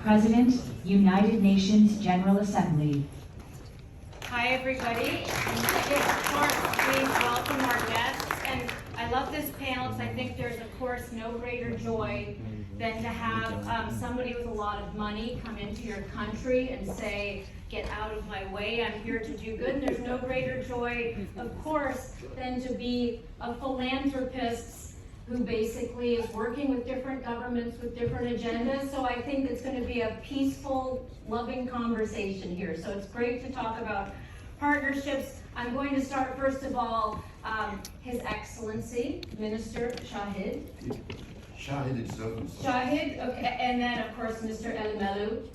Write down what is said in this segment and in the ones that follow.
President, United Nations General Assembly. Hi, everybody. Yes, of course, we welcome our guests. And I love this panel because I think there's, of course, no greater joy than to have somebody with a lot of money come into your country and say, get out of my way, I'm here to do good. And there's no greater joy, of course, than to be a philanthropist who basically is working with different governments with different agendas. So I think it's going to be a peaceful, loving conversation here. So it's great to talk about partnerships. I'm going to start, first of all, His Excellency, Minister Shahid. Shahid itself. Shahid, okay, and then of course Mr. Elumelu.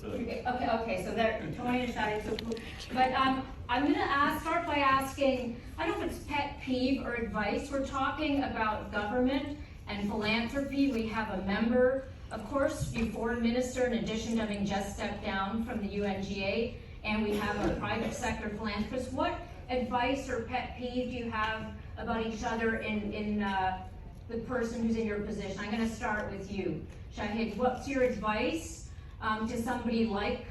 Okay, so there, Tony and Shahid, so cool. But I'm gonna start by asking, I don't know if it's pet peeve or advice. We're talking about government and philanthropy. We have a member, of course, your foreign minister, in addition to having just stepped down from the UNGA, and we have a private sector philanthropist. What advice or pet peeve do you have about each other in the person who's in your position? I'm going to start with you, Shahid. What's your advice to somebody like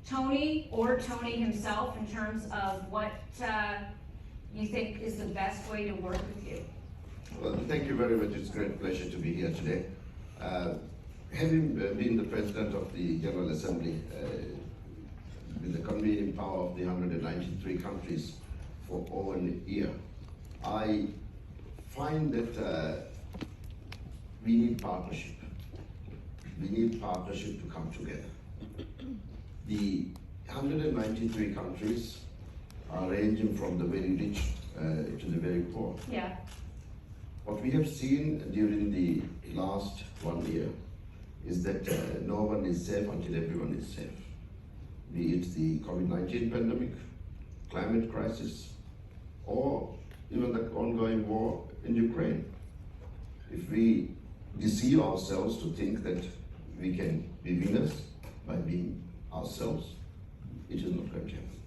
Tony or Tony himself in terms of what you think is the best way to work with you? Well, thank you very much. It's a great pleasure to be here today. Having been the President of the General Assembly with the convening power of the 193 countries for over a year, I find that we need partnership. We need partnership to come together. The 193 countries are ranging from the very rich to the very poor. Yeah. What we have seen during the last 1 year is that no one is safe until everyone is safe. Be it the COVID-19 pandemic, climate crisis, or even the ongoing war in Ukraine. If we deceive ourselves to think that we can be winners by being ourselves, it is not going to happen.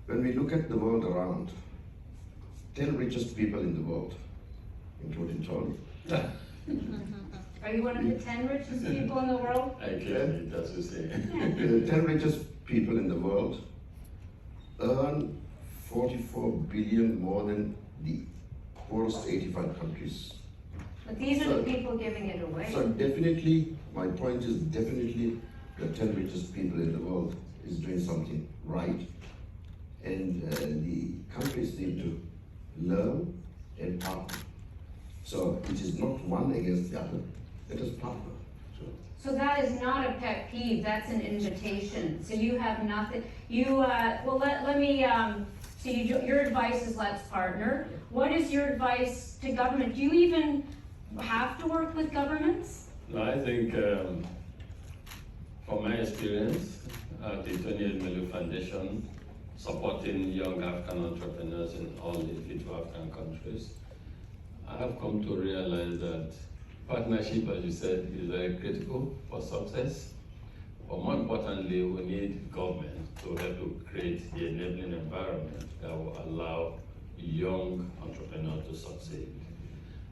When we look at the world around, 10 richest people in the world, including Tony. Are you one of the 10 richest people in the world? I can, that's the same. The 10 richest people in the world earn 44 billion more than the poorest 85 countries. But these are the people giving it away. So definitely, my point is definitely the 10 richest people in the world is doing something right. And the countries need to learn and partner. So it is not one against the other, let us partner. So that is not a pet peeve, that's an invitation. So you have nothing, let me, your advice is let's partner. What is your advice to government? Do you even have to work with governments? No, I think from my experience at the Elumelu Foundation, supporting young African entrepreneurs in all the 52 African countries, I have come to realize that partnership, as you said, is very critical for success. But more importantly, we need government to help to create the enabling environment that will allow young entrepreneurs to succeed.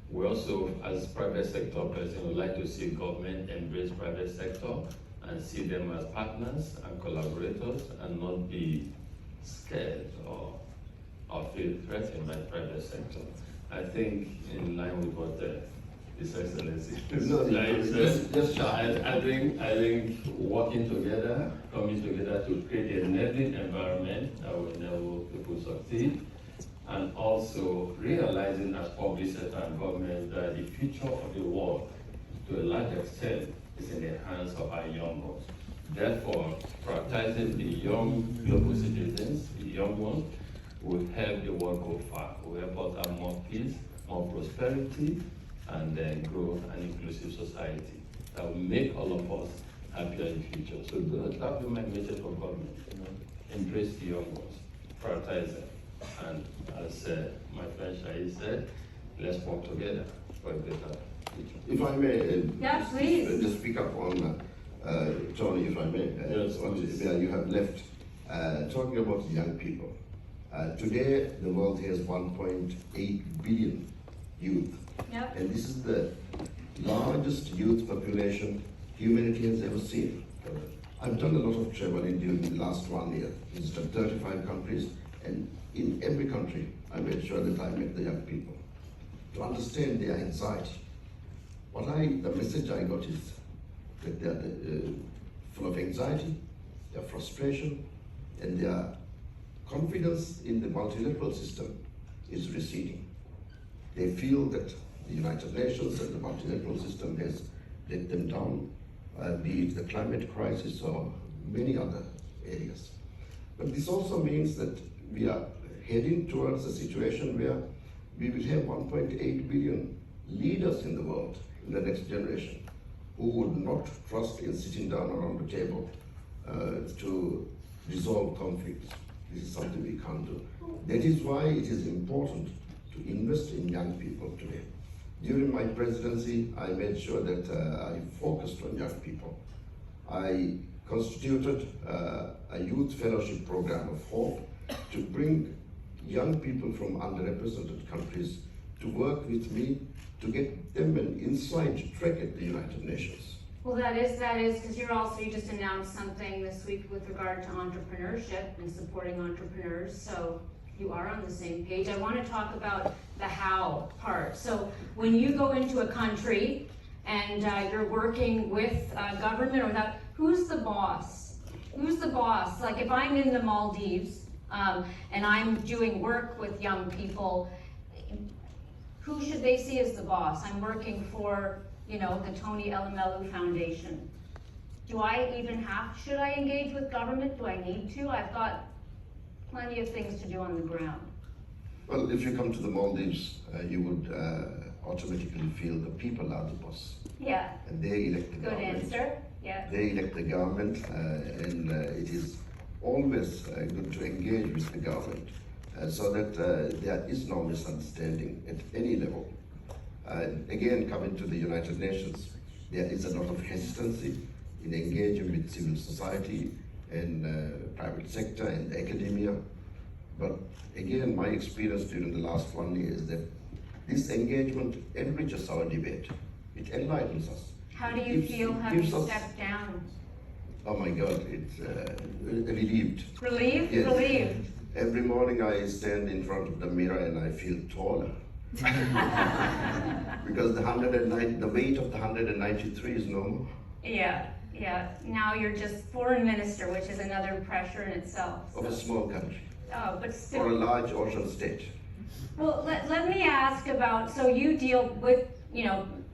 We also, as private sector president, would like to see government embrace private sector and see them as partners and collaborators and not be scared or feel threatened by private sector. I think in line with what His Excellency I think working together, coming together to create an enabling environment that will enable people to succeed, and also realizing as public sector and government that the future of the world, to a large extent, is in the hands of our young ones. Therefore, prioritizing the young global citizens, the young ones, will help the world go far, will help us have more peace, more prosperity, and growth and inclusive society that will make all of us happier in the future. So that will be my message for government. Embrace the young ones, prioritize them, and as my friend Shahid said, let's work together for a better future. If I may, Yeah, please. just pick up on Tony, if I may, Yes, where you have left, talking about young people. Today, the world has 1.8 billion youth. Yep. And this is the largest youth population humanity has ever seen. I've done a lot of traveling during the last 1 year, visited 35 countries, and in every country, I made sure that I met the young people to understand their anxiety. The message I got is that they are full of anxiety, their frustration, and their confidence in the multilateral system is receding. They feel that the United Nations and the multilateral system has let them down, be it the climate crisis or many other areas. But this also means that we are heading towards a situation where we will have 1.8 billion leaders in the world in the next generation who would not trust in sitting down around the table to resolve conflicts. This is something we can't do. That is why it is important to invest in young people today. During my presidency, I made sure that I focused on young people. I constituted a youth fellowship program of hope to bring young people from underrepresented countries to work with me to get them an inside track at the United Nations. Well, that is, because you just announced something this week with regard to entrepreneurship and supporting entrepreneurs, so you are on the same page. I want to talk about the how part. So when you go into a country and you're working with government or that, who's the boss? Who's the boss? Like if I'm in the Maldives and I'm doing work with young people, who should they see as the boss? I'm working for, the Tony Elumelu Foundation. Should I engage with government? Do I need to? I've got plenty of things to do on the ground. Well, if you come to the Maldives, you would automatically feel the people are the boss. Yeah. And they elect the government. Good answer. Yeah. They elect the government, and it is always good to engage with the government so that there is no misunderstanding at any level. Again, coming to the United Nations, there is a lot of hesitancy in engaging with civil society and private sector and academia. But again, my experience during the last 1 year is that this engagement enriches our debate. It enlightens us. How do you feel having stepped down? Oh my God, it's relieved. Relieved? Yes. Relieved. Every morning I stand in front of the mirror and I feel taller. Because the weight of the 193 is no more. Yeah. Now you're just foreign minister, which is another pressure in itself. Of a small country. Oh, but still. Or a large ocean state. Well, let me ask about, so you deal with,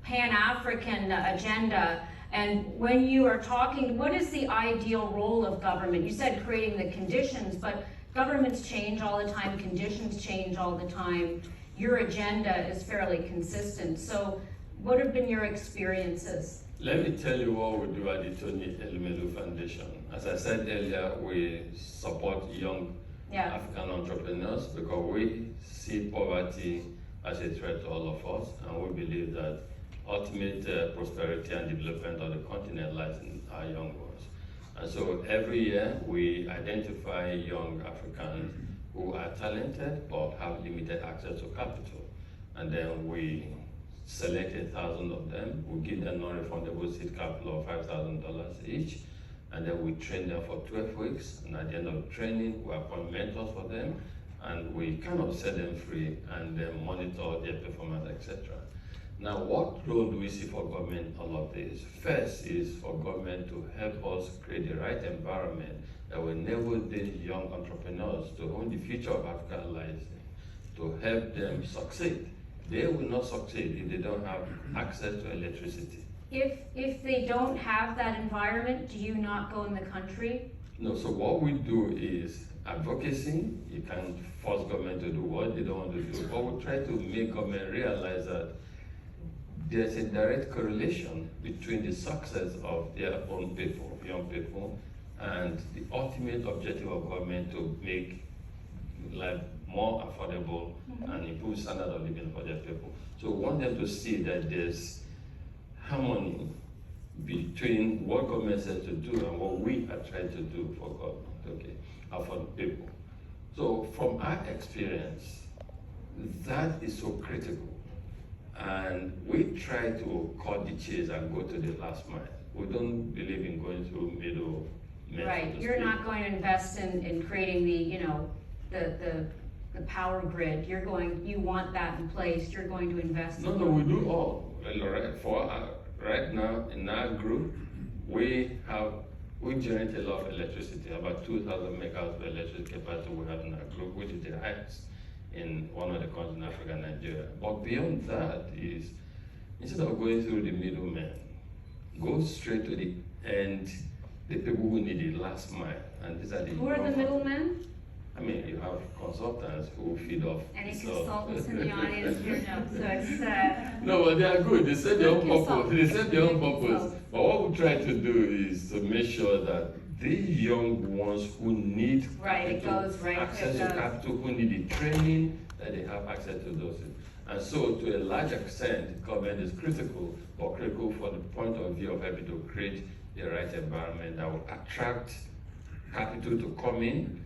Pan-African agenda, and when you are talking, what is the ideal role of government? You said creating the conditions, but governments change all the time, conditions change all the time. Your agenda is fairly consistent. So what have been your experiences? Let me tell you what we do at the Tony Elumelu Foundation. As I said earlier, we support young African entrepreneurs because we see poverty as a threat to all of us, and we believe that ultimate prosperity and development of the continent lies in our young ones. And so every year we identify young Africans who are talented but have limited access to capital. And then we select 1,000 of them, we give them non-refundable seed capital of $5,000 each, and then we train them for 12 weeks, and at the end of training, we appoint mentors for them, and we kind of set them free and then monitor their performance, etc. Now, what role do we see for government in all of this? First is for government to help us create the right environment that will enable these young entrepreneurs to own the future of Africa lies in, to help them succeed. They will not succeed if they don't have access to electricity. If they don't have that environment, do you not go in the country? No, so what we do is advocacy. You can't force government to do what they don't want to do, but we try to make government realize that there's a direct correlation between the success of their own people, young people, and the ultimate objective of government to make life more affordable and improve standard of living for their people. So we want them to see that there's harmony between what government says to do and what we are trying to do for government, and for the people. So from our experience, that is so critical. And we try to cut the chase and go to the last mile. We don't believe in going through middle men. Right, so to you're speak. not going to invest in creating the, you know, the power grid. You want that in place, you're going to invest in. No, we do all. Right now in our group, we generate a lot of electricity, about 2,000 megawatts of electricity capacity we have in our group, which is the highest in one of the countries in Africa, Nigeria. But beyond that is, instead of going through the middleman, go straight to the end, the people who need the last mile. And these are the Who are the young- middlemen? I mean, you have consultants who feed off. Any the consultants in the audience here? No, so it's, No, but they are good. They serve their own Good purpose. consultants. They serve their own Good purpose. consultants. But what we try to do is to make sure that the young ones who need Right, it capital, goes right, access it to goes. capital, who need the training, that they have access to those things. And so, to a large extent, government is critical, but critical for the point of view of having to create the right environment that will attract capital to come in,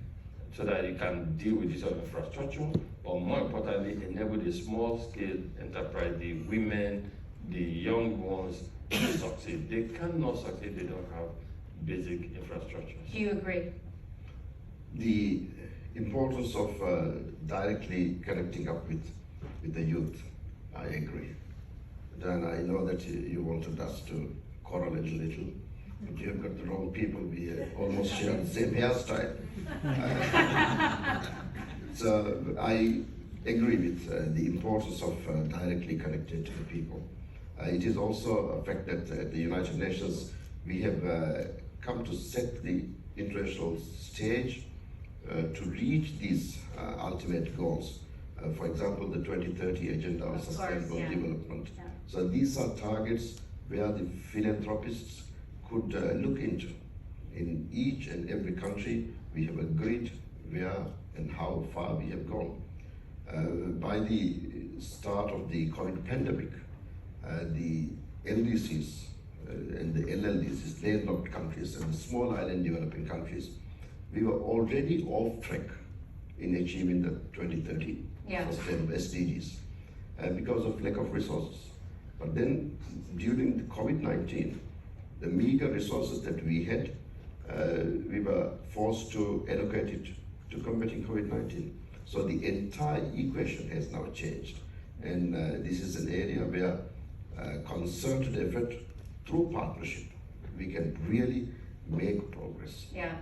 so that you can deal with this sort of infrastructure, but more importantly, enable the small-scale enterprise, the women, the young ones to succeed. They cannot succeed if they don't have basic infrastructure. do you agree? The importance of directly connecting up with the youth, I agree. Then I know that you wanted us to correlate a little, but you've got the wrong people. We almost share the same hairstyle. So I agree with the importance of directly connecting to the people. It is also a fact that at the United Nations we have come to set the international stage to reach these ultimate goals. For example, the 2030 Agenda on Of course, Sustainable yeah. Development. Yeah. So these are targets where the philanthropists could look into. In each and every country, we have agreed where and how far we have gone. By the start of the COVID pandemic, the LDCs and the LLDCs, landlocked countries and the small island developing countries, we were already off track in achieving the 2030 Yeah. sustainable SDGs because of lack of resources. But then during the COVID-19, the meager resources that we had, we were forced to allocate it to combating COVID-19. So the entire equation has now changed. And this is an area where concerted effort through partnership, we can really make progress. Yeah.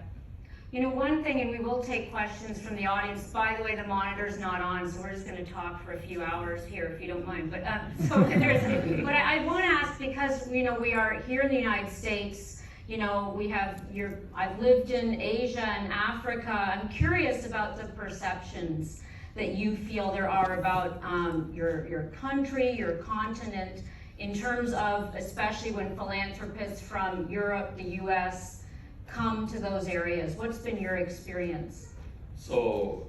You know, one thing, and we will take questions from the audience. By the way, the monitor's not on, so we're just going to talk for a few hours here, if you don't mind. But but I want to ask, because you know we are here in the United States. You know, I've lived in Asia and Africa. I'm curious about the perceptions that you feel there are about your country, your continent, in terms of, especially when philanthropists from Europe, the U.S. come to those areas. What's been your experience? So,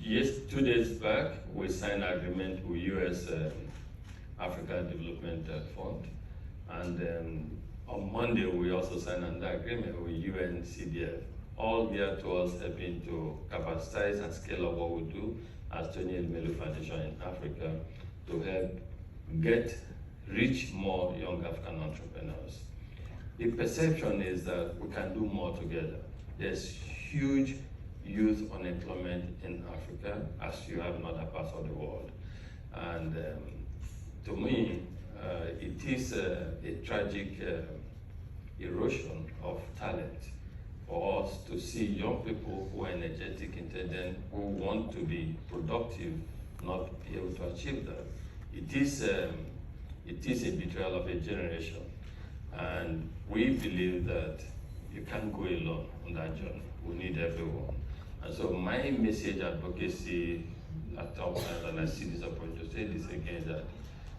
yes, 2 days back, we signed an agreement with U.S. African Development Fund, and on Monday we also signed an agreement with UNCDF, all geared towards helping to capacitize and scale up what we do as Tony Elumelu Foundation in Africa to help reach more young African entrepreneurs. The perception is that we can do more together. There's huge youth unemployment in Africa, as you have in other parts of the world. And to me, it is a tragic erosion of talent for us to see young people who are energetic, intelligent, who want to be productive, not be able to achieve that. It is a betrayal of a generation. And we believe that you can't go alone on that journey. We need everyone. And so my message advocacy at times, and I see this opportunity to say this again, that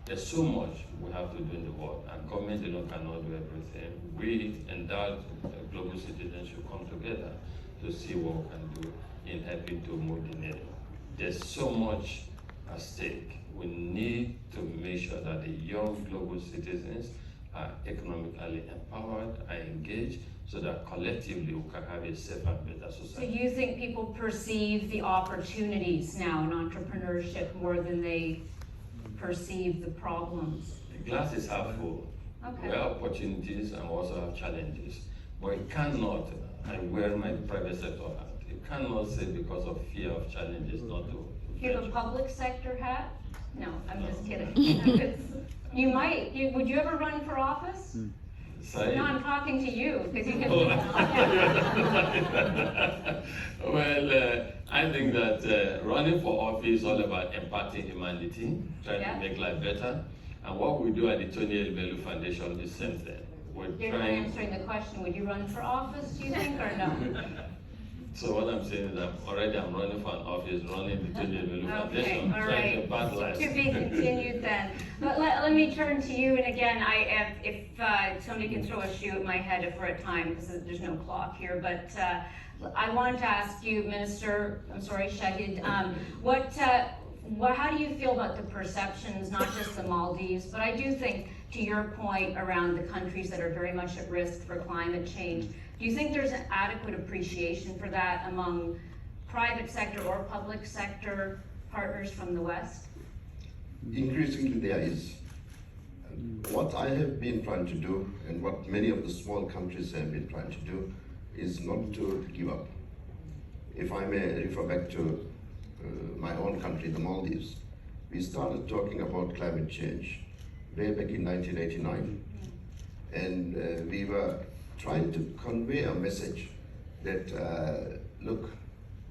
there's so much we have to do in the world, and government alone cannot do everything. We endowed global citizens should come together to see what we can do in helping to move the needle. There's so much at stake. We need to make sure that the young global citizens are economically empowered and engaged, so that collectively we can have a safer and better So society. you think people perceive the opportunities now in entrepreneurship more than they perceive the problems? The glass is half full. Okay. We have opportunities and we also have challenges. But it cannot, I wear my private sector hat, it cannot say because of fear of challenges not to. You have a public sector hat? No, I'm No. just kidding. You might, would you ever run for office? Sorry? No, I'm talking to you, because you can. Well, I think that running for office is all about empathy, humanity, trying Yeah. to make life better. And what we do at the Tony Elumelu Foundation is the same thing. We're You're not trying. answering the question, would you run for office, do you think, or no? So what I'm saying is that already I'm running for an office, running the Tony Elumelu Okay, Foundation, all trying to right. impact lives. To be continued then. But let me turn to you, and again, if somebody can throw a shoe at my head if we're at time, because there's no clock here, but I wanted to ask you, Shahid, how do you feel about the perceptions, not just the Maldives, but I do think, to your point around the countries that are very much at risk for climate change, do you think there's an adequate appreciation for that among private sector or public sector partners from the West? Increasingly there is. What I have been trying to do, and what many of the small countries have been trying to do, is not to give up. If I may refer back to my own country, the Maldives, we started talking about climate change way back in 1989. And we were trying to convey a message that, look,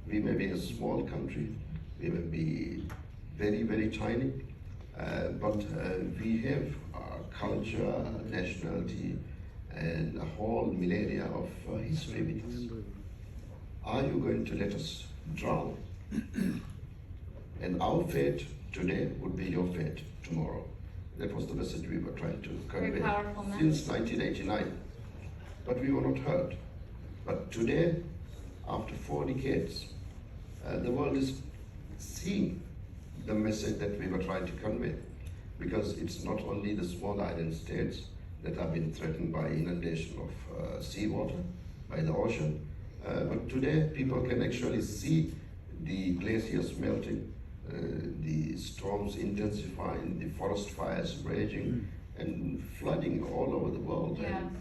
we may be a small country, we may be very, very tiny, but we have culture, nationality, and a whole millennia of history with us. Are you going to let us drown? And our fate today would be your fate tomorrow. That was the message we were trying to convey Very powerful since 1989. But we were not heard. But today, after 4 decades, the world is seeing the message that we were trying to convey. Because it's not only the small island states that have been threatened by inundation of seawater, by the ocean, but today people can actually see the glaciers melting, the storms intensifying, the forest fires raging, and flooding all over the world. Yeah. And,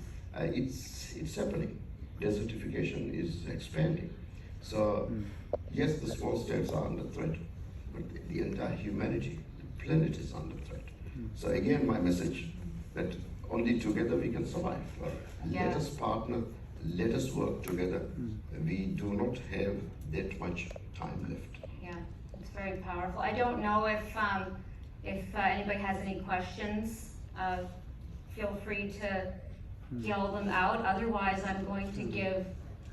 it's happening. Desertification is expanding. So, yes, the small states are under threat, but the entire humanity, the planet is under threat. So again, my message that only together we can survive. Yeah. Let us partner, let us work together. We do not have that much time left. Yeah, it's very powerful. I don't know if anybody has any questions. Feel free to yell them out. Otherwise, I'm going to give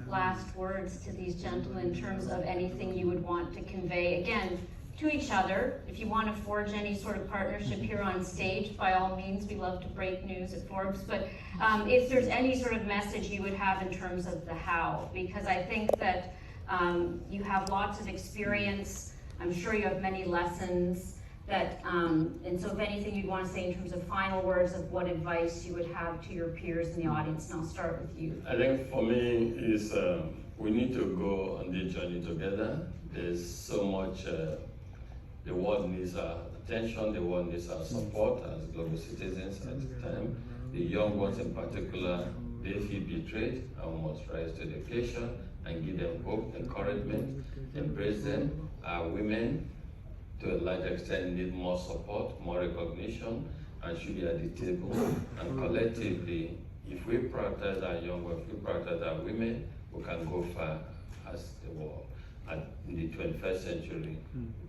last words to these gentlemen in terms of anything you would want to convey. Again, to each other. If you want to forge any sort of partnership here on stage, by all means, we love to break news at Forbes. But if there's any sort of message you would have in terms of the how, because I think that you have lots of experience. I'm sure you have many lessons that, and so if anything you'd want to say in terms of final words of what advice you would have to your peers in the audience, and I'll start with you. I think for me is we need to go on this journey together. There's so much, the world needs our attention, the world needs our support as global citizens at the time. The young ones in particular, they feel betrayed and must rise to the occasion and give them hope, encouragement, embrace them. Our women, to a large extent, need more support, more recognition, and should be at the table. And collectively, if we prioritize our young ones, if we prioritize our women, we can go far as the world. And in the 21st century,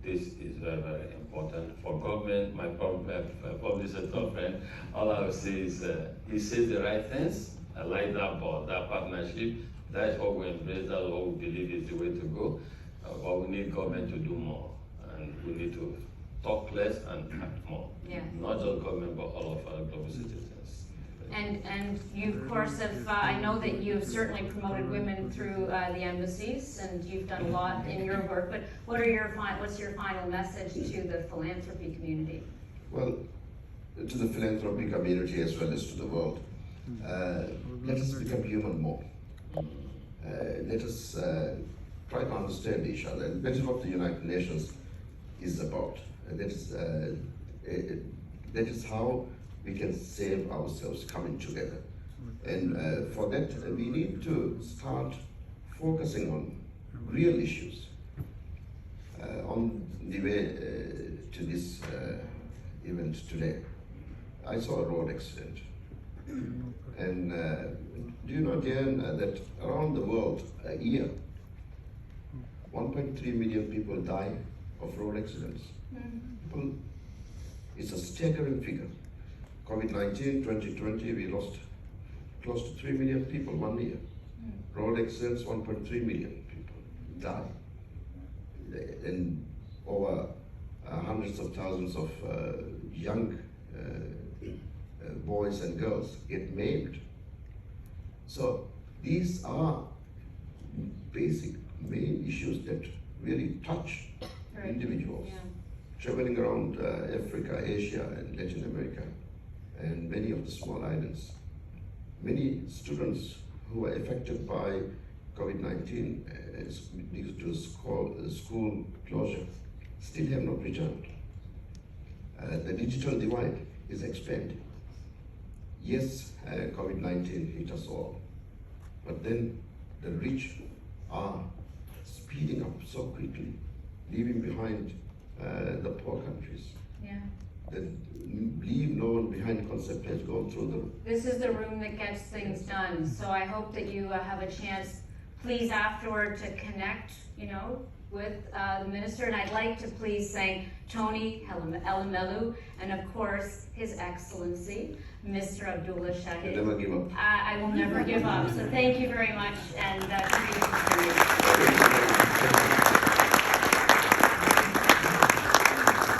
this is very, very important for government. My public sector friend, all I would say is he says the right things. I like that board, that partnership. That is what we embrace, that's what we believe is the way to go. But we need government to do more. And we need to talk less and act more. Yeah. Not just government, but all of our global citizens. And you, of course, have, I know that you have certainly promoted women through the embassies, and you've done a lot in your work, but what's your final message to the philanthropy community? Well, to the philanthropy community as well as to the world, let us become human more. Let us try to understand each other. And that is what the United Nations is about. That is how we can save ourselves coming together. And for that, we need to start focusing on real issues. On the way to this event today, I saw a road accident. And do you know, Jan, that around the world, a year, 1.3 million people die of road accidents. People, it's a staggering figure. COVID-19, 2020, we lost close to 3 million people 1 year. Road accidents, 1.3 million people die. And over hundreds of thousands of young boys and girls get maimed. So these are basic main issues that really touch individuals. Yeah. Traveling around Africa, Asia, and Latin America, and many of the small islands, many students who are affected by COVID-19 due to school closure still have not returned. The digital divide is expanding. Yes, COVID-19 hit us all, but then the rich are speeding up so quickly, leaving behind the poor countries. Yeah. The leave no one behind concept has gone through This is the room that gets things done, so I hope that you have a chance, please afterward, to connect, with the minister, and I'd like to please thank Tony Elumelu, and of course, His Excellency, Mr. Abdullah the Shahid. never give up. I will never give up, so thank you very much, and continue to